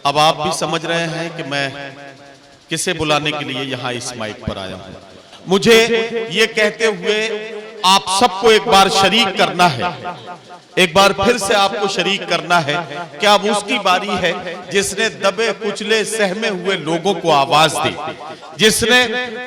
अब आप भी समझ रहे हैं कि मैं किसे बुलाने के लिए यहां इस माइक पर आया हूं। मुझे ये कहते हुए आप सबको एक बार शरीक करना है, एक बार फिर से आपको शरीक करना है कि अब उसकी बारी है जिसने दबे कुचले सहमे हुए लोगों को आवाज दी, जिसने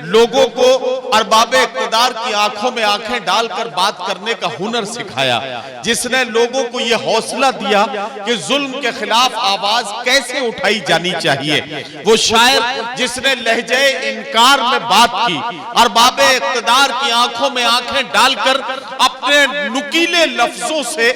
लोगों को अरबाबे इक़्तिदार की आंखों में आंखें डालकर बात करने का हुनर सिखाया, जिसने लोगों को यह हौसला दिया कि जुल्म के खिलाफ आवाज कैसे उठाई जानी चाहिए, वो शायर जिसने लहजे इनकार में बात की, अरबाबे इक़्तिदार की आंखों में आंखें डालकर अपने नुकीले लफ्जों से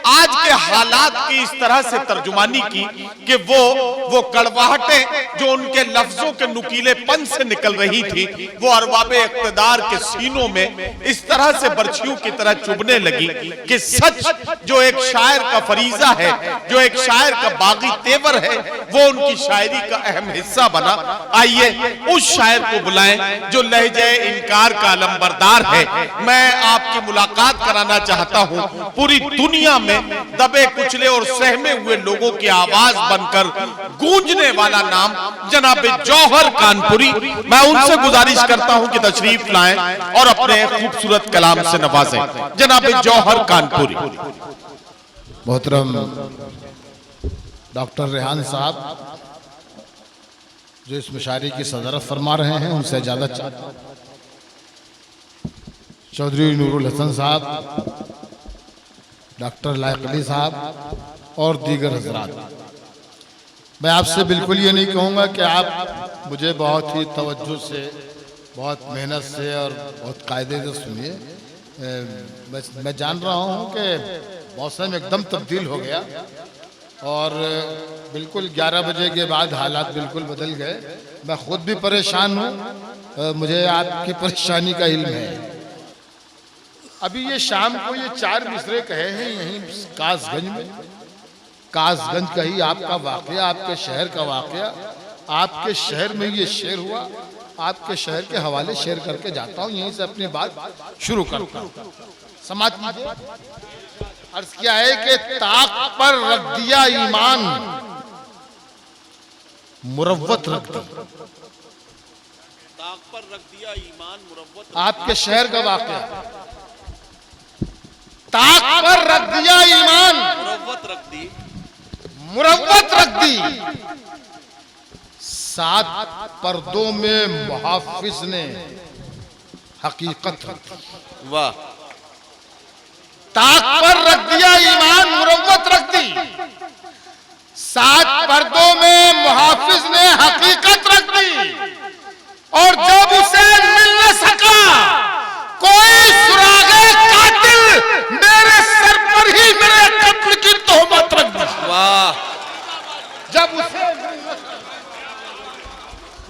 आज के हालात की इस तरह से तर्जुमानी की कि वो कड़वाहटें जो उनके लफ्जों के नुकीलेपन से निकल रही थी वो अरबाबे इक़्तिदार के सीनों में इस तरह से बर्छियों की तरह चुभने लगी कि सच जो एक शायर का फरीजा है, जो एक शायर का बागी तेवर है, वो उनकी शायरी का अहम हिस्सा बना। आइए उस शायर को बुलाएं जो लहजे इनकार का अलंबरदार है। मैं आपकी मुलाकात कराना चाहता हूं पूरी दुनिया में दबे कुचले और सहमे हुए लोगों की आवाज बनकर गूंजने वाला नाम जनाब जौहर कानपुरी। मैं उनसे गुजारिश करता हूं कि तशरीफ लाएं और अपने खूबसूरत कलाम से नवाजें। जनाब जौहर कानपुरी। मोहतरम डॉक्टर रेहान साहब जो इस मुशायरे की सदरत फरमा रहे हैं, उनसे इजाजत चाहता हूं। चौधरी नूरुल हसन साहब, डॉक्टर लायक अली साहब और दीगर हजरात, मैं आपसे बिल्कुल ये नहीं कहूँगा कि आप मुझे बहुत ही तवज्जो से, बहुत मेहनत से और बहुत कायदे से सुनिए। मैं जान रहा हूँ कि मौसम एकदम तब्दील हो गया और बिल्कुल 11 बजे के बाद हालात बिल्कुल बदल गए। मैं खुद भी परेशान हूँ, मुझे आपकी परेशानी का इल्म है। अभी ये शाम को ये 4 मिसरे कहे हैं यहीं कासगंज में, कासगंज का ही आपका वाकया, आपके शहर का वाकया, आपके शहर में ये शेर हुआ। आपके शहर के हवाले शेयर करके जाता हूँ, यहीं से अपनी बात शुरू करता हूँ। समाज अर्ज किया है कि ताक पर रख दिया ईमान, मुरव्वत रख दी। ताक पर रख दिया ईमान, मुरव्वत। आपके शहर का वाकया, ताक पर रख दिया ईमान, मुरव्वत रख दी, मुरव्वत रख दी। 7 पर्दों में मुहाफिज ने हकीकत रख दी। वाह। ताक पर रख दिया ईमान, मुरव्वत रख दी। 7 पर्दों में मुहाफिज ने हकीकत रख दी और जब उसे मिल न सका कोई सुरागे कातिल, मेरे सर पर ही मेरे कत्ल की तोहमत रख दी। वाह। जब उसे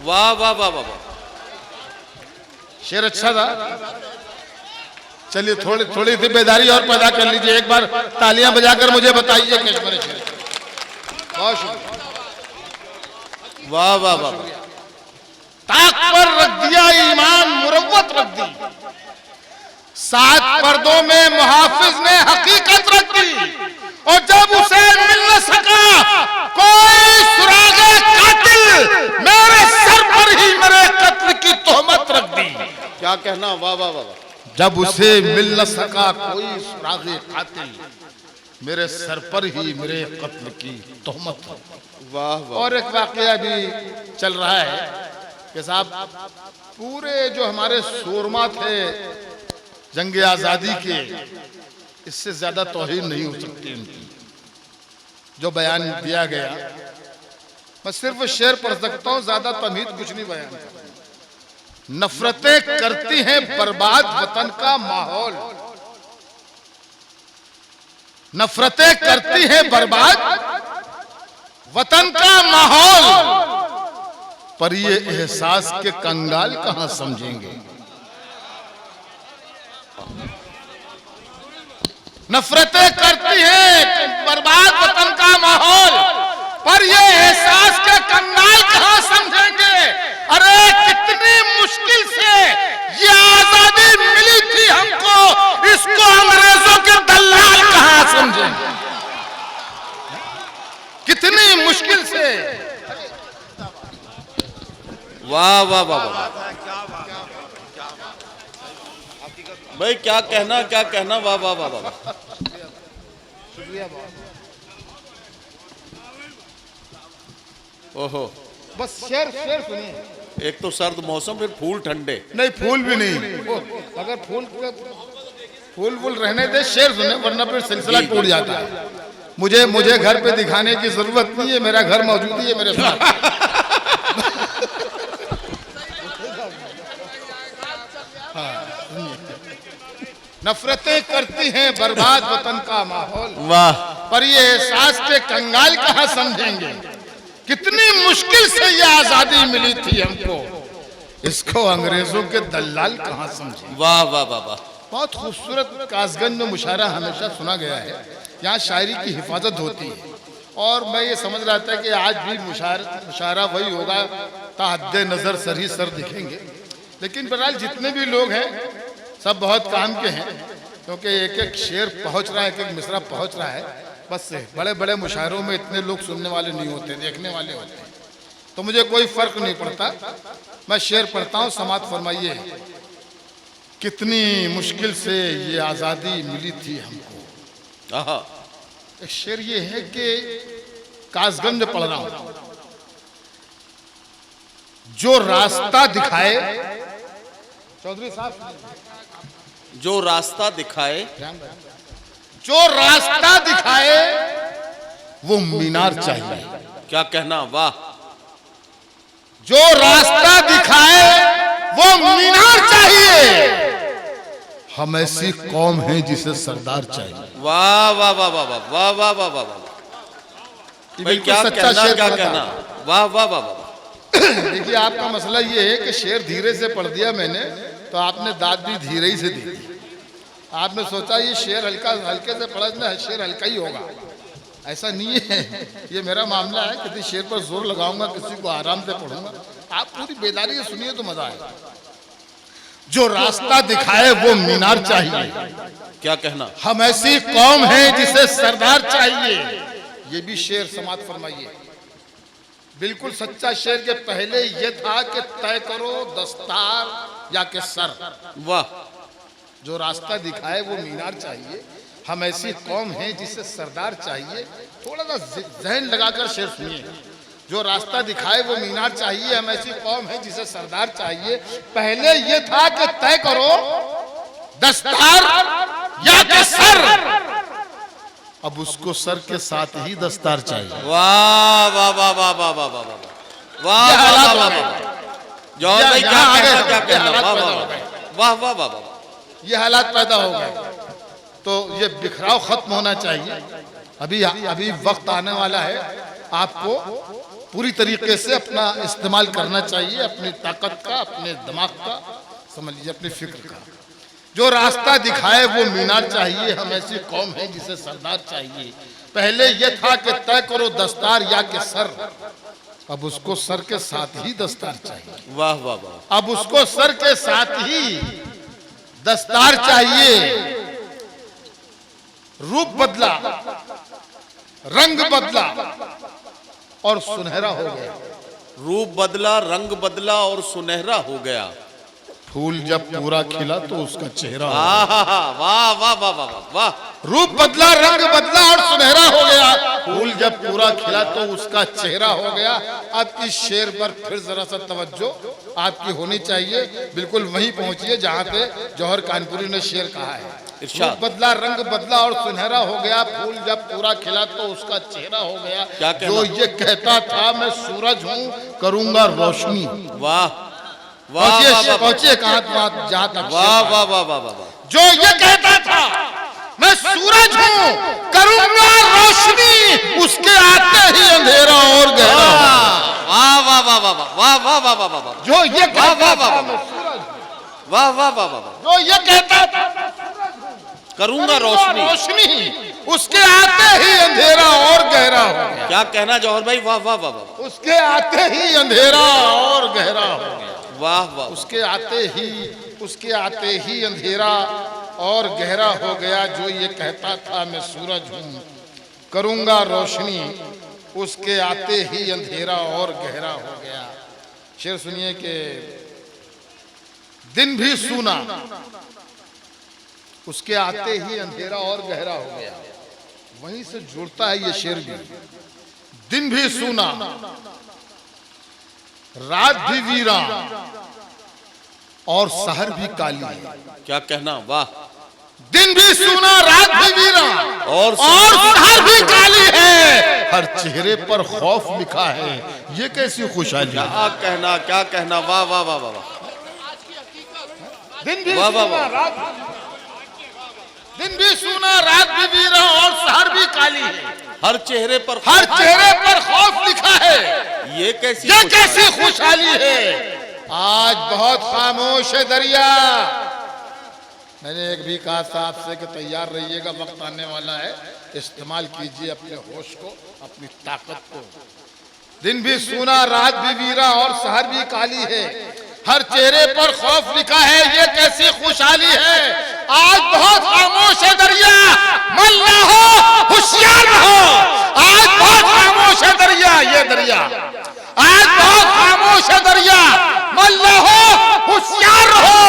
वाह वाह वाह वाह। शेर अच्छा था। चलिए थोड़ी सी बेदारी और पैदा कर लीजिए। एक बार तालियां बजाकर मुझे बताइए कि मेरे शेर। बहुत शुक्रिया। वाह वाह वाह। ताक पर रख दिया ईमान, मुरव्वत रख दी। 7 पर्दों में मुहाफिज ने हकीकत रख दी और जब उसे मिल न सका कोई सुरागे कातिल, मेरे सर पर ही मेरे कत्ल की तोहमत रख दी। क्या कहना। वाह वाह वाह। जब उसे मिल न सका कोई सुरागे कातिल, मेरे सर पर ही मेरे कत्ल की तोहमत। वाह वाह। और एक वाकया भी चल रहा है कि साहब पूरे जो हमारे सूरमा थे जंग आजादी के, इससे ज्यादा तौहीन नहीं हो सकती उनकी। जो बयान दिया गया, मैं सिर्फ शेर पढ़ सकता हूं, ज्यादा तमहीद कुछ नहीं बयान करता। नफरतें करती हैं बर्बाद वतन का माहौल, नफरतें करती हैं बर्बाद वतन का माहौल, पर ये एहसास के कंगाल कहां समझेंगे। नफरतें करती हैं बर्बाद वतन का माहौल, पर ये एहसास के कंगाल कहां समझेंगे। अरे कितनी मुश्किल से ये आजादी मिली थी हमको, इसको अंग्रेजों के दलाल कहां समझेंगे। कितनी वाह वाह वाह वाह भाई, क्या कहना क्या कहना, वाह वाह वाह वाह। ओहो, बस शेर शेर सुनिए। एक तो सर्द मौसम, फिर फूल ठंडे। नहीं, फूल भी नहीं, अगर फूल फूल रहने दे, शेर सुने, वरना फिर सिलसिला टूट जाता है। मुझे घर पे दिखाने की जरूरत नहीं है, मेरा घर मौजूद ही है मेरे साथ। नफरतें करती हैं बर्बाद वतन का माहौल, वाह। पर ये एहसास के कंगाल कहाँ समझेंगे, कितनी मुश्किल से ये आजादी मिली थी हमको, इसको अंग्रेजों के दलाल कहाँ समझे। वाह वाह वाह वाह। बहुत खूबसूरत कासगंज में मुशायरा हमेशा सुना गया है, यहाँ शायरी की हिफाजत होती है। और मैं ये समझ रहा था कि आज भी मुशायरा वही होगा, ताहद्दे नजर सर ही सर दिखेंगे। लेकिन बहरहाल जितने भी लोग हैं सब बहुत काम के हैं, क्योंकि एक एक शेर पहुंच रहा है, एक एक मिसरा पहुंच रहा है। बस बड़े बड़े मुशायरों में इतने लोग सुनने वाले नहीं होते, देखने वाले होते हैं। तो मुझे कोई फर्क नहीं पड़ता, मैं शेर पढ़ता हूँ, समात फरमाइए। कितनी मुश्किल से ये आज़ादी मिली थी हमको। एक शेर ये है कि कासगंज पढ़ रहा हूं, जो रास्ता दिखाए, चौधरी साहब, जो रास्ता दिखाए, जो रास्ता दिखाए वो मीनार चाहिए। क्या कहना, वाह। जो रास्ता दिखाए वो मीनार चाहिए, हम ऐसी कौम हैं जिसे सरदार चाहिए। वाह वाह वाह वाह वाह वाह वाह वाह वाह वाह। भाई क्या कहना क्या कहना, वाह वाह वाह वाह। देखिए, आपका मसला ये है कि शेर धीरे से पढ़ दिया मैंने, तो आपने दाद भी धीरे ही से दी। आपने सोचा ये शेर हल्के से पढ़ा ना, शेर हल्का ही होगा, ऐसा नहीं है। ये मेरा मामला है, किसी शेर पर जोर लगाऊंगा, किसी को आराम से पढ़ूंगा। आप पूरी बेदारी से सुनिए तो मजा आएगा। जो रास्ता दिखाए वो मीनार चाहिए। क्या कहना, हम ऐसी कौम हैं जिसे सरदार चाहिए। ये भी शेर समात फरमाइए। बिल्कुल सच्चा शेर के पहले ये था कि तय करो दस्तार या के सर। वाह। जो रास्ता दिखाए वो मीनार चाहिए, हम ऐसी कौम हैं जिसे सरदार चाहिए। थोड़ा सा जहन लगाकर शेर सुनिए। जो रास्ता दिखाए वो मीनार चाहिए, हम ऐसी कौम है जिसे सरदार चाहिए। पहले ये था कि तय करो दस्तार या के सर, अब उसको सर के साथ ही दस्तार चाहिए। वाह वाह वाह वाह वाह वाह वाह वाह वाह वाह। जौहर भाई क्या कहना, वाह वाह वाह वाह वाह वाह। ये हालात पैदा हो गए, तो ये बिखराव खत्म होना चाहिए। अभी वक्त आने वाला है, आपको पूरी तरीके से अपना इस्तेमाल करना चाहिए, अपनी ताकत का, अपने दिमाग का, समझ लीजिए अपनी फिक्र का। जो रास्ता दिखाए वो मीनार चाहिए, हम ऐसी कौम है जिसे सरदार चाहिए। पहले ये था कि तय करो दस्तार या के सर, अब उसको सर के साथ ही दस्तार चाहिए। वाह वाह वाह। अब उसको सर के साथ ही दस्तार चाहिए। रूप बदला, रंग बदला और सुनहरा हो गया। रूप बदला, रंग बदला और सुनहरा हो गया। फूल जब पूरा खिला तो उसका चेहरा, वाह वाह वाह वाह वाह वाह। रूप बदला, रंग बदला और सुनहरा हो गया। फूल जब पूरा खिला तो उसका चेहरा हो गया। अब इस शेर पर फिर जरा सा तवज्जो आपकी होनी चाहिए। बिल्कुल वहीं पहुंचिए जहां पे जौहर कानपुरी ने शेर कहा है। रूप बदला, रंग बदला और सुनहरा हो गया। फूल जब पूरा खिला तो उसका चेहरा हो गया। जो ये कहता था मैं सूरज हूँ, करूंगा रोशनी। वाह पहुंचिए कहां जहां तक। वाह वाह वाह वाह वाह। जो ये कहता था मैं सूरज हूँ, करूंगा रोशनी, उसके आते ही अंधेरा और गहरा। वाह वाह वाह वाह वाह वाह वाह वाह वाह। जो ये कहता था मैं सूरज, वाह वाह वाह वाह। जो ये कहता था करूंगा रोशनी, उसके आते ही अंधेरा और गहरा हो गया। क्या कहना जौहर भाई, वाह वाह वाह वाह। उसके आते ही अंधेरा और गहरा हो गया। वाह वाह। उसके आते ही अंधेरा और गहरा हो गया। जो ये कहता था मैं सूरज हूँ, करूंगा रोशनी, उसके आते ही अंधेरा और गहरा हो गया। शेर सुनिए कि दिन भी सूना, उसके आते ही अंधेरा और गहरा हो गया। वहीं से जुड़ता है ये शेर भी। दिन भी सूना, रात भी वीरा, और शहर भी काली। क्या कहना, वाह। दिन भी सूना, रात भी वीरा, और शहर भी काली है। हर चेहरे पर खौफ लिखा है, ये कैसी खुशहाली। क्या कहना, क्या कहना, वाह वाह वाह वाह। दिन भी वाह, वाह, सूना, वाह। दिन भी सूना, रात भी वीरा, और शहर भी काली है। हर चेहरे पर खौफ लिखा है, ये कैसी खुशहाली है। आज बहुत खामोश है दरिया। मैंने एक भी कहा था आपसे कि तैयार रहिएगा, वक्त आने वाला है, इस्तेमाल कीजिए अपने होश को, अपनी ताकत को। दिन भी सूना, रात भी वीरा, और शहर भी काली है। हर चेहरे पर खौफ लिखा है, ये कैसी खुशहाली है। आज बहुत खामोश है दरिया, मल्ला हो होशियार रहो। आज बहुत खामोश है दरिया, ये दरिया। आज बहुत खामोश है दरिया, मल्ला हो होशियार रहो।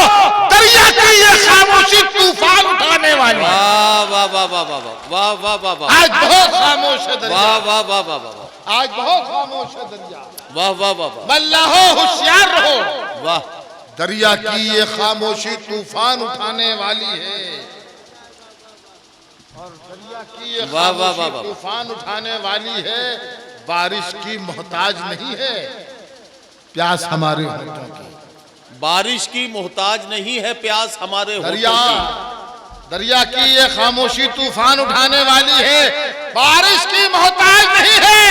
दरिया की ये खामोशी तूफान उठाने वाली। वाह वाह वाह वाह वाह वाह वाह वाह वाह। आज बहुत खामोश है दरिया, वाह वाह वाह वाह वाह। आज बहुत खामोश है दरिया, वाह वाह वाह वाह। मल्ला हो होशियार रहो। वाह। दरिया की ये खामोशी तूफान उठाने वाली है। और दरिया की ये वाह, वाह, वाह, खामोशी वाह। तूफान उठाने वाली है। बारिश की मोहताज नहीं है प्यास हमारे होठों की। बारिश की मोहताज नहीं है प्यास हमारे होठों दरिया, की। दरिया की ये खामोशी तूफान उठाने वाली है। बारिश की मोहताज नहीं है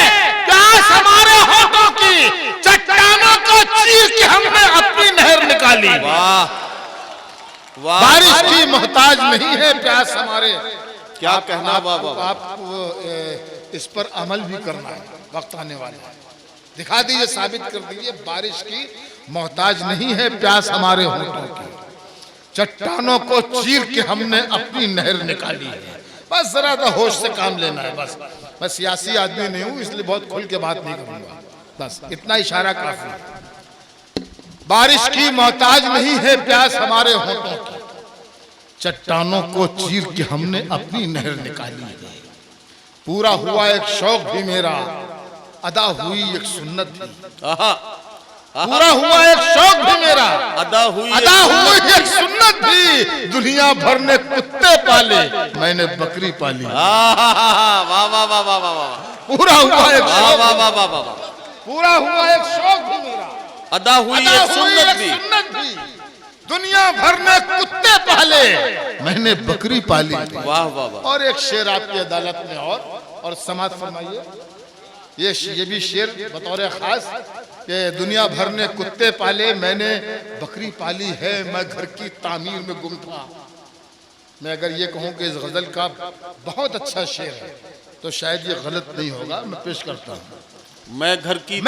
प्यास हमारे होठों की। चट्टानों को चीर के हमने अपनी नहर निकाली। वाह वाह। बारिश की मोहताज नहीं है प्यास हमारे। क्या कहना, वाह वाह वाह। आप इस पर अमल भी करना है, वक्त आने वाला है। दिखा दीजिए, साबित कर दीजिए, बारिश की मोहताज नहीं है प्यास हमारे होठों की। चट्टानों को चीर के हमने अपनी नहर निकाली है। बस जरा तो होश से काम लेना है। बस मैं सियासी आदमी नहीं हूं, इसलिए बहुत खुल के बात नहीं करूंगा। बस इतना इशारा काफी है। बारिश की मोहताज नहीं है प्यास हमारे होठों की। चट्टानों को चीर के हमने अपनी नहर निकाली है। पूरा हुआ एक शौक भी मेरा, अदा हुई एक सुन्नत थी। पूरा हुआ एक शौक भी मेरा, अदा हुई एक सुन्नत थी। दुनिया भर ने कुत्ते पाले, मैंने बकरी पाली। वाह वाह वाह वाह वाह वाह। पूरा हुआ एक वाह शौक, वाह वाह वाह वाह। पूरा हुआ एक शौक भी मेरा, अदा हुई एक सुन्नत भी। दुनिया भर ने कुत्ते पाले, मैंने बकरी पाली। वाह वाह वाह। और एक शेर आपकी अदालत में और समात फरमाइए। ये भी शेर बतौर खास कि दुनिया भर ने कुत्ते पाले, मैंने बकरी पाली है। मैं घर की तामीर में गुम था। मैं अगर ये कहूँ कि इस गजल का बहुत अच्छा शेर है तो शायद ये गलत नहीं होगा। मैं पेश करता हूँ। मैं घर की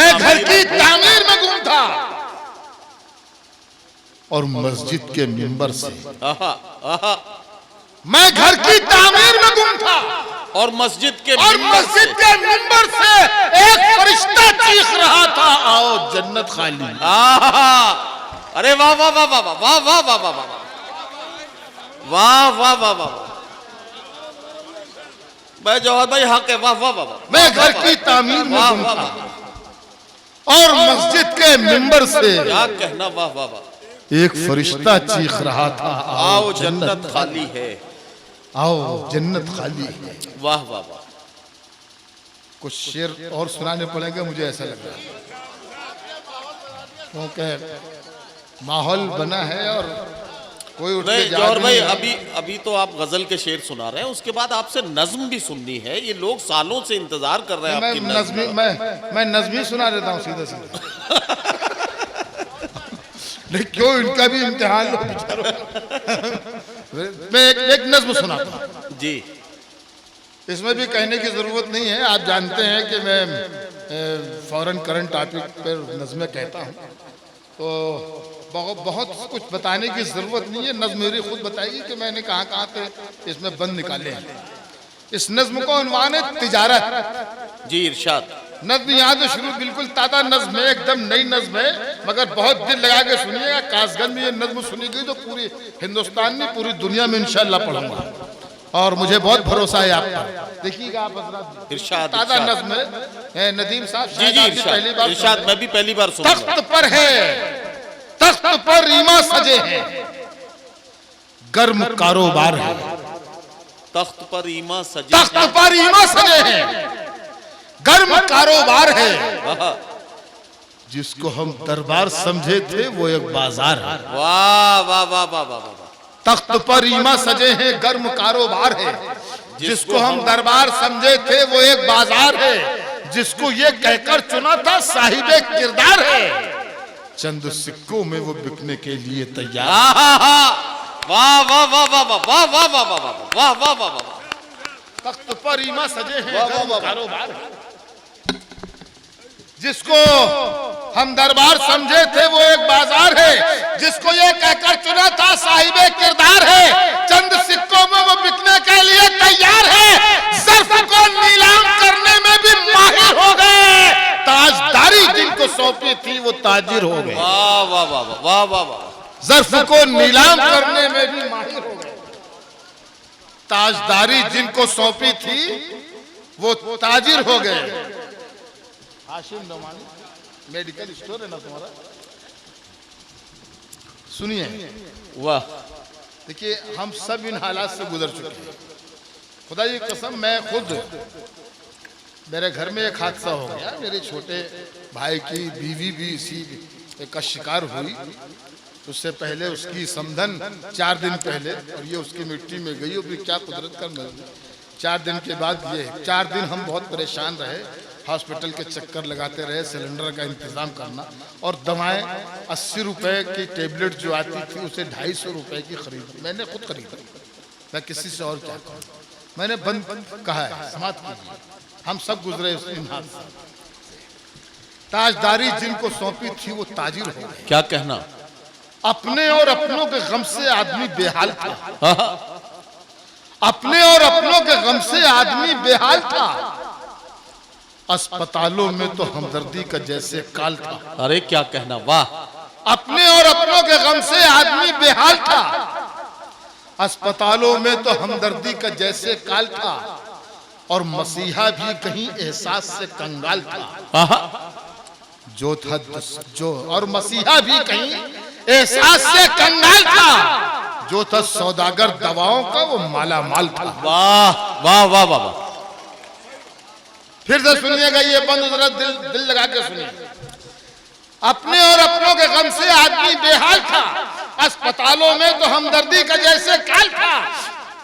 तामीर में गुम था और मस्जिद के मिंबर से। मैं घर की तामीर में गुम था और मस्जिद के मिंबर से एक फरिश्ता चीख रहा था, आओ जन्नत खाली। अरे वाह वाह वाह वाह वाह वाह वाह वाह वाह वाह वाह वाह। भाई जौहर भाई हक है। वाह वाह वाह वाह। मैं घर की तामीर में गुम था और मस्जिद के मिंबर से। क्या कहना, वाह वाह वाह। एक फरिश्ता चीख रहा था, आओ जन्नत खाली है, आओ जन्नत खाली है। वाह वाह वाह। कुछ शेर और सुनाने पड़ेंगे मुझे ऐसा लग रहा है, क्योंकि माहौल बना है और कोई उठ के जा जौहर भाई नहीं। अभी तो आप गजल के शेर सुना रहे हैं, उसके बाद आपसे नज्म भी सुननी है। ये लोग सालों से इंतजार कर रहे हैं आपकी नज्म। मैं नज्म ही सुना देता हूँ सीधे सीधे। नहीं क्यों, इनका भी इम्तिहान लो बेचारों। मैं एक नज्म सुनाता हूँ जी। इसमें भी कहने की जरूरत नहीं है। आप जानते हैं कि मैं फौरन करंट टॉपिक पर नज़में कहता हूँ, तो बहुत कुछ बताने की जरूरत नहीं है। नज़्म मेरी खुद बताएगी कि मैंने कहाँ से इसमें बंद निकाले हैं। इस नज़्म को उन्वान है तिजारत। जी इरशाद। नज़्म यहाँ तो शुरू बिल्कुल ताज़ा नज़्म है, एकदम नई नज़्म है, मगर बहुत दिल लगा के सुनिएगा। कासगंज में ये नज्म सुनी गई तो पूरी हिंदुस्तान में, पूरी दुनिया में इंशाअल्लाह पढ़ूंगा और मुझे बहुत भरोसा है आप पर। देखिएगा आप हजरत, इरशाद ताजा नज्म है नदीम साहब। जी जी पहली बार इरशाद, मैं भी पहली बार सुन रहा हूं। तख्त पर है, तख्त पर ईमा सजे हैं, गर्म कारोबार है। तख्त पर ईमा सजे, तख्त पर ईमा सजे हैं, गर्म कारोबार है। वाह जिसको हम दरबार समझे थे वो एक बाजार है। वाह वाह वाह वाह वाह वाह। तख्त पर ईमा सजे हैं, गर्म कारोबार है। जिसको हम दरबार समझे थे वो एक बाजार है। जिसको ये कहकर चुना था साहिबे किरदार है। चंद सिक्कों में वो बिकने के लिए तैयार। वाह वाह वाह वाह वाह वाह वाह वाह वाह वाह वाह वाह वाह। तख्त पर ईमा सजे हैं, गर्म कारोबार है। जिसको हम दरबार समझे थे वो एक बाजार है। जिसको ये कहकर चुना था साहिबे किरदार है। चंद सिक्कों में वो बिकने के लिए तैयार है। ज़र्फ को नीलाम करने में भी माहिर हो गए। ताजदारी जिनको सौंपी थी वो ताजिर हो गए। वाह वाह वाह वाह वाह वाह। ज़र्फ को नीलाम करने में भी माहिर हो गए। ताजदारी जिनको सौंपी थी वो ताजिर हो गए। हाशिम नोमानी मेडिकल स्टोर है ना तुम्हारा? सुनिए, वाह। देखिए हम सब इन हालात से गुजर चुके हैं। खुदा की कसम, मैं खुद, मेरे घर में एक हादसा हो गया। मेरे छोटे भाई की बीवी भी इसी का शिकार हुई। उससे पहले उसकी समधन 4 दिन पहले, और ये उसकी मिट्टी में गई। और क्या कुदरत का नज़र। 4 दिन के बाद ये 4 दिन हम बहुत परेशान रहे। हॉस्पिटल के चक्कर लगाते रहे, सिलेंडर का इंतज़ाम करना, और दवाएं 80 रुपए की टेबलेट जो आती थी उसे 250 रुपए की खरीदी। मैंने खुद खरीदा, मैं किसी से और क्या कहूँ। मैंने बंद कहा है, समाप्त कीजिए। हम सब गुजरे उस हादसे। ताजदारी जिनको सौंपी थी वो ताजिर हो गए। क्या कहना। अपने और अपनों के गम से आदमी बेहाल था। अपने और अपनों के गम से आदमी बेहाल था। अस्पतालों में तो हमदर्दी का जैसे काल था। अरे क्या कहना। वाह। अपने और अपनों के गम से आदमी बेहाल था। अस्पतालों में तो हमदर्दी का जैसे काल था। और मसीहा भी कहीं एहसास से कंगाल था। जो था जो, और मसीहा भी कहीं एहसास से कंगाल था। जो था सौदागर दवाओं का वो माला माल था। वाह वाह वाह वाह। फिर से सुनिएगा, ये बंद जरा दिल लगा के सुनिए। अपने और अपनों के गम से आदमी बेहाल था। अस्पतालों में तो हमदर्दी का जैसे काल था।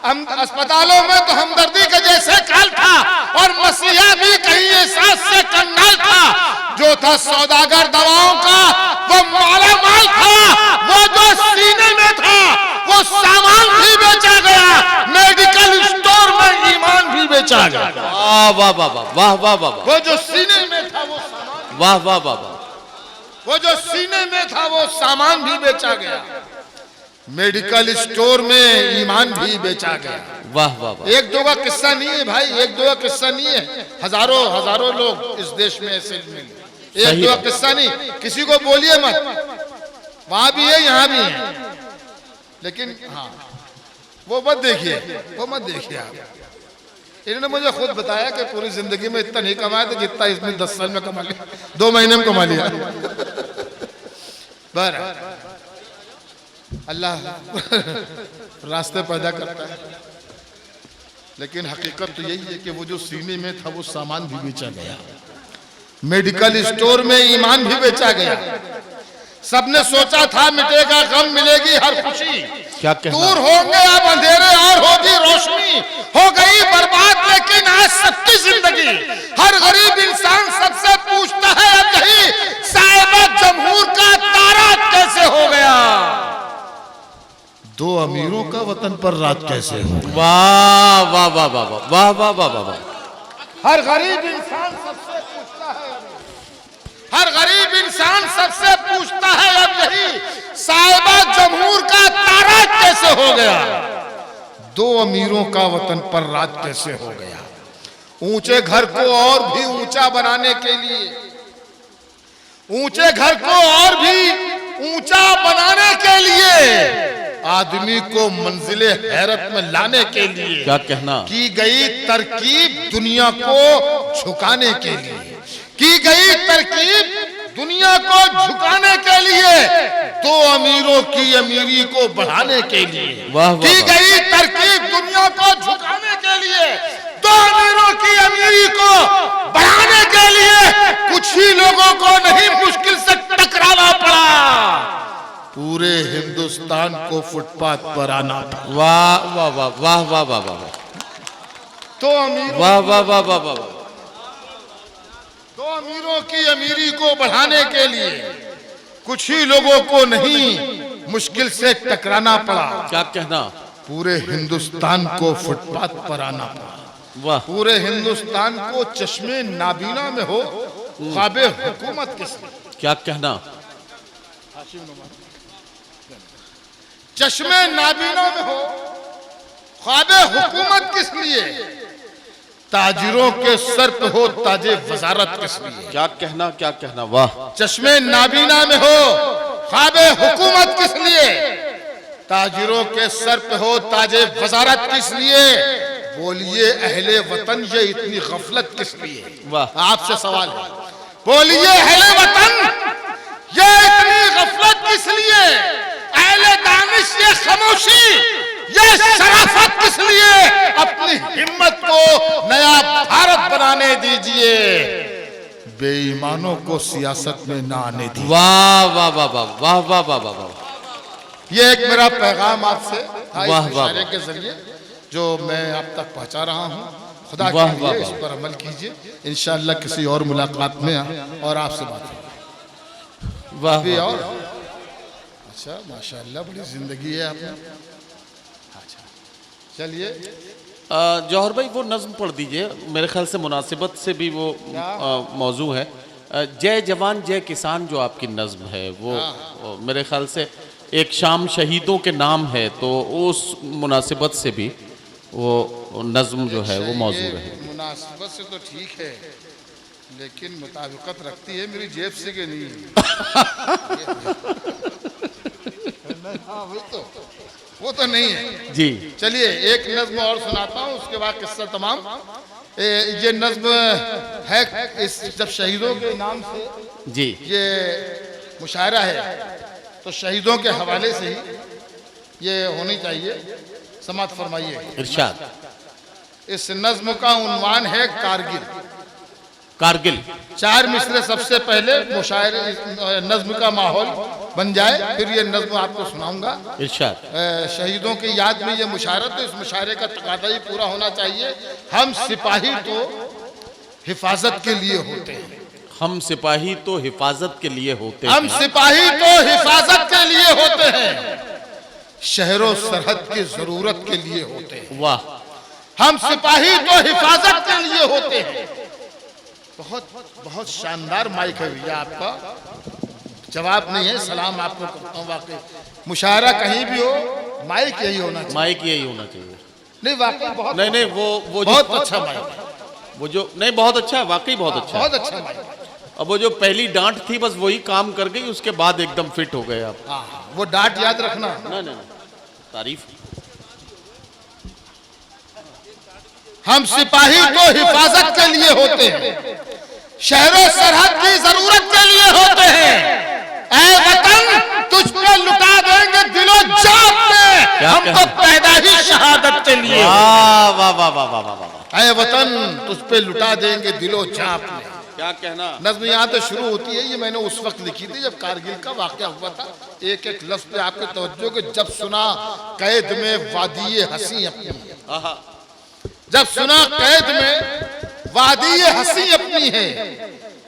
अस्पतालों में तो हमदर्दी का जैसे काल था। और मसीहा भी कहीं एहसास से कंगाल था। जो था सौदागर दवाओं का वो माला माल था। वो जो सीने में था वो सामान भी बेचा गया। मेडिकल स्टोर में ईमान भी बेचा गया। वाह वाह वाह वाह वाह वाह। वो जो सीने में था वो सामान, वाह वाह वाह वाह। वो जो सीने में था वो सामान भी बेचा गया। मेडिकल स्टोर में ईमान भी बेचा गया। वाह वाह वाह। एक दो का किस्सा नहीं है भाई, एक दो का किस्सा नहीं है। हजारों लोग इस देश में ऐसे मिले। एक दो का किस्सा नहीं। किसी को बोलिए मत, वहां भी है यहाँ भी है। लेकिन हाँ, वो मत देखिए, वो मत देखिए आप। इन्होंने मुझे खुद बताया कि पूरी जिंदगी में इतना नहीं कमाया था जितना इसने 10 साल में कमा लिया, 2 महीने में कमा लिया। अल्लाह रास्ते पैदा करता है। लेकिन हकीकत तो यही है कि वो जो सीने में था वो सामान भी बेचा गया। मेडिकल स्टोर में ईमान भी बेचा गया। सबने सोचा था मिटेगा गम, मिलेगी हर खुशी। क्या कहना। दूर होंगे अब अंधेरे और होगी रोशनी। हो गई बर्बाद लेकिन आज सबकी जिंदगी। हर गरीब इंसान सबसे पूछता है अब यही, साहिबा जमहूर का तारा कैसे हो गया। 2 अमीरों का वतन पर रात कैसे हो। वाह वाह वाह वाह वाह वाह वाह वाह। हर गरीब इंसान सबसे पूछता है, हर गरीब इंसान सबसे पूछता है अब यही, साहिबा जमहूर का तारा कैसे हो गया। 2 अमीरों का वतन पर रात कैसे हो गया। ऊंचे घर को और भी ऊंचा बनाने के लिए, ऊंचे घर को और भी ऊंचा बनाने के लिए, आदमी को मंजिले हैरत में लाने के लिए क्या कहना, की गई तरकीब दुनिया को झुकाने के लिए, की गई तरकीब दुनिया को झुकाने के लिए, दो अमीरों की अमीरी को बढ़ाने के लिए। वाह वाह, की गई तरकीब दुनिया को झुकाने के लिए, दो अमीरों की अमीरी को बढ़ाने के लिए कुछ ही लोगों को नहीं, मुश्किल से टकराना पड़ा, पूरे हिंदुस्तान को फुटपाथ पर आना पड़ा। वाह वाह वाह वाह वाह वाह वाह, तो अमीरों, वाह वाह वाह वाह वाह, दो अमीरों की अमीरी को बढ़ाने के लिए कुछ ही लोगों को नहीं, मुश्किल से टकराना पड़ा। क्या कहना, पूरे हिंदुस्तान को फुटपाथ पर आना पड़ा। वाह, पूरे हिंदुस्तान को चश्मे नाबीना में हो ख्वाबे हुकूमत किस लिए? क्या कहना, चश्मे नाबीना में हो ख्वाबे हुकूमत किस लिए? ताजिरों के सर पे हो ताजे वजारत किस लिए? क्या कहना, क्या कहना, वाह, चश्मे नाबीना में हो ख्वाबे हुकूमत किस लिए? ताजिरों के सर पे हो ताजे वजारत किस लिए? बोलिए अहले वतन ये इतनी गफलत किस लिए? वाह, आपसे सवाल है, बोलिए अहले वतन ये इतनी गफलत किस लिए? अहले दानिश ये खामोशी, ये शराफत किस लिए? अपनी हिम्मत को नया भारत बनाने दीजिए, बेईमानों को सियासत में ना आने दीजिए। वाह वाह वाह वाह वाह वाह वाह वाह वाह, ये एक मेरा पैगाम आपसे था, वाह, इस वाह, इशारे के जरिए जो मैं आप तक पहुंचा रहा हूं। खुदा वाह, कीजिए वाह, इस पर अमल कीजिए, इंशाअल्लाह किसी और मुलाकात में और आपसे बात होगी। वाह अभी वाह, और अच्छा माशाअल्लाह बड़ी जिंदगी है आपने। अच्छा चलिए, जौहर भाई वो नज्म पढ़ दीजिए, मेरे ख्याल से मुनासिबत से भी वो मौजू है। जय जवान जय किसान जो आपकी नज्म है वो मेरे ख्याल से एक शाम शहीदों के नाम है, तो उस मुनासिबत से भी वो नज्म जो है वो मौजू है। मुनासिबत से तो ठीक है, लेकिन मुताबिकत रखती है मेरी जेब से कि नहीं? हाँ वो तो नहीं है जी। चलिए एक नज्म और सुनाता हूँ, उसके बाद किस्सा तमाम। ये नज्म है इस जब शहीदों के नाम से जी ये मुशायरा है, तो शहीदों के हवाले से ही ये होनी चाहिए। समात फरमाइए, इरशाद। इस नज्म का उन्वान है कारगिल। कारगिल। चार मिसरे सबसे पहले मुशायरे नज्म का माहौल बन जाए, फिर ये नज्म आपको सुनाऊंगा। इरशाद। शहीदों की याद में ये मुशायरा, तो इस मुशायरे का तकादा ही पूरा होना चाहिए। हम सिपाही तो हिफाजत के लिए होते हैं, हम सिपाही तो हिफाजत के लिए होते हैं, हम सिपाही तो हिफाजत के लिए होते हैं, शहरों सरहद की जरूरत के लिए होते हैं। वाह। हम सिपाही तो हिफाजत के लिए होते हैं। बहुत बहुत शानदार माइक है भैया आपका, जवाब नहीं है, सलाम आपको करता हूँ। वाकई मुशायरा कहीं भी हो माइक यही होना चाहिए। माइक यही होना चाहिए। नहीं वाकई बहुत, नहीं नहीं वो बहुत अच्छा माइक, वो जो नहीं बहुत अच्छा है, वाकई बहुत अच्छा है। बहुत अच्छा माइक। अब वो जो पहली डांट थी बस वही काम कर गई, उसके बाद एकदम फिट हो गए आप। हाँ वो डांट याद रखना। नहीं नहीं तारीफ। हम सिपाही तो हिफाजत के लिए होते हैं, शहरों सरहद की जरूरत के लिए होते हैं। ऐ वतन तुझ पे लुटा देंगे दिलो जान में, हम तो पैदा ही शहादत के लिए। वाह वाह वाह वाह वाह वाह। ऐ वतन तुझ पे लुटा देंगे दिलो जान में। क्या कहना। नज़्म यहाँ तो शुरू होती है, ये मैंने उस वक्त लिखी थी जब कारगिल का वाक़या हुआ था। एक एक लफ्ज़ पे आपके तवज्जो के, जब सुना कैद में वादी हंसी अपनी, जब सुना कैद में वादी हंसी अपनी है,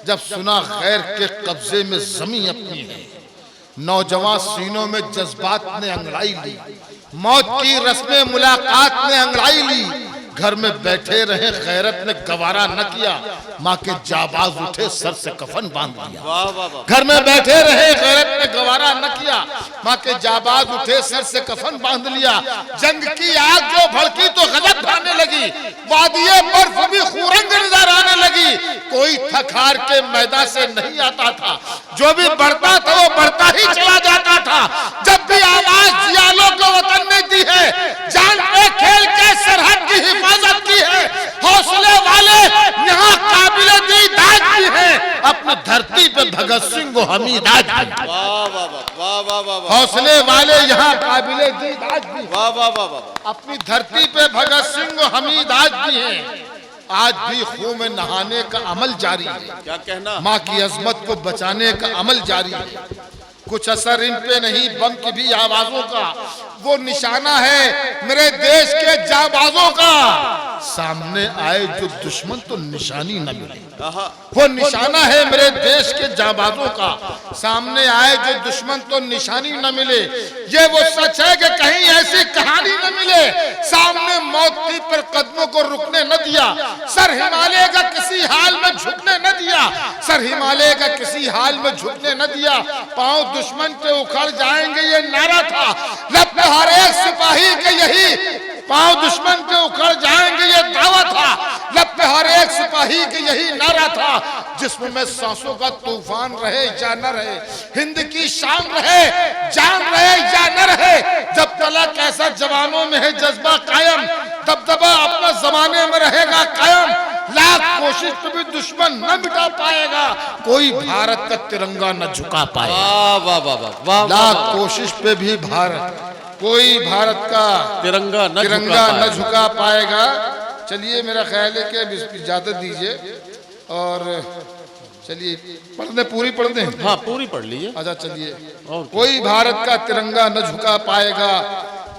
जब सुना गैर के कब्जे में जमी अपनी है, नौजवान सीनों में जज्बात ने अंगड़ाई ली, मौत की रस्में मुलाकात ने अंगड़ाई ली, घर में बैठे रहे गैरत ने गवारा न किया, माँ के जाबाज उठे सर से कफन बांध दिया। घर में बैठे रहे गैरत ने गवारा न किया, माँ के जाबाज उठे सर से कफन बांध लिया। जंग की आग जो भड़की तो गजब ढाने लगी, वादिये बर्फ भी खूरंग नजर आने लगी। कोई कोई थक हार के मैदान से नहीं आता था। जो भी बढ़ता था वो बढ़ता ही चला जाता था। जब भी आवाज जियालों को वतन ने दी है, जान पे खेल के सरहद की हिफाजत की है। हौसले वाले यहाँ काबिले दीदार भी है, अपनी धरती पे भगत सिंह को हमीद आज भी। हौसले वाले यहाँ काबिले दीदार भी, अपनी धरती पे भगत सिंह को हमीद आज भी है। आज भी खून में नहाने का अमल जारी है। क्या कहना? माँ की अजमत को बचाने का अमल जारी है। कुछ असर इन पे नहीं, बम की भी आवाजों का वो निशाना है मेरे देश के जाबाजों का। सामने आए जो दुश्मन तो निशानी न मिले, वो निशाना है मेरे देश के जाबाजों का। सामने आए जो दुश्मन तो निशानी न मिले, ये वो सच है कि कहीं ऐसी कहानी न मिले। सामने मौत थी पर कदमों को रुकने न दिया, सर हिमालय का किसी हाल में झुकने न दिया, सर हिमालय का किसी हाल में झुकने न दिया। पांव दुश्मन के उखड़ जाएंगे ये नारा था, लब पे हर एक सिपाही के यही पांव दुश्मन के उखड़ जाएंगे ये दावा था। लब पे हर एक सिपाही के यही नारा था, जिसमें में सांसों का तूफान रहे या न रहे, हिंद की शान रहे जान रहे या न रहे। जब तलक ऐसा जवानों में है जज्बा कायम, दबदबा अपना जमाने में रहेगा कायम। लाख कोशिश तो भी दुश्मन न मिटा पाएगा, कोई भारत का तिरंगा न झुका पाएगा। लाख कोशिश पे भी भारत कोई भारत का तिरंगा न झुका पाएगा। चलिए मेरा ख्याल है कि अब इजाजत दीजिए और चलिए पढ़ने पूरी पढ़ दें। हाँ पूरी पढ़ लीजिए। अच्छा चलिए। कोई भारत का तिरंगा न झुका पाएगा,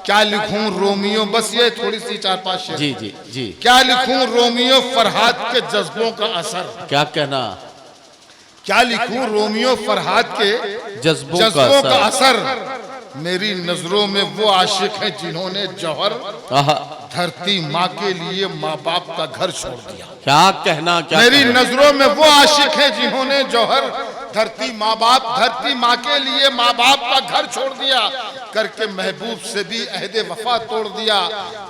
क्या लिखूं रोमियो, बस ये थोड़ी सी 4-5 शेर। जी जी जी। क्या लिखूं रोमियो फरहाद के जज्बों का असर। क्या कहना? क्या लिखूं रोमियो फरहाद के जज्बों का असर। मेरी नजरों में वो आशिक हैं जिन्होंने जौहर धरती माँ के लिए माँ बाप का घर छोड़ दिया। क्या कहना? क्या मेरी नजरों में वो आशिक हैं जिन्होंने जौहर धरती माँ के लिए माँ बाप का घर छोड़ दिया, करके महबूब से भी अहदे वफा तोड़ दिया।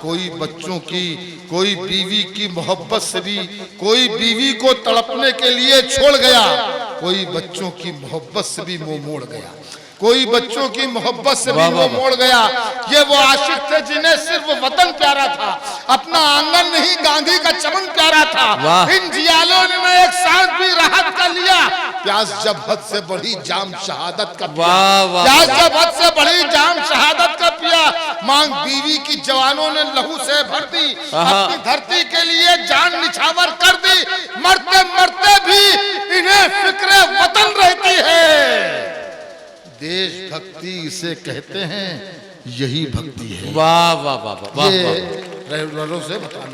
कोई बच्चों की कोई बीवी की मोहब्बत से भी, कोई बीवी को तड़पने के लिए छोड़ गया, कोई बच्चों की मोहब्बत से भी मुंह मोड़ गया, कोई बच्चों की मोहब्बत से भी वो मोड़ गया। ये वो आशिक थे जिन्हें सिर्फ वतन प्यारा था, अपना आंगन नहीं गांधी का चमन प्यारा था। इन जियालों ने एक सांस भी राहत का लिया, प्यास जब हद से बढ़ी जाम शहादत का पिया, प्यास जब हद से बढ़ी जाम शहादत का पिया। मांग बीवी की जवानों ने लहू से भर दी, अपनी धरती के लिए जान निछावर कर दी। मरते मरते भी इन्हें फिक्र वतन रहती है। देशभक्ति इसे कहते हैं, यही भक्ति है। वाह वाह वाह वाह। ये से बताना।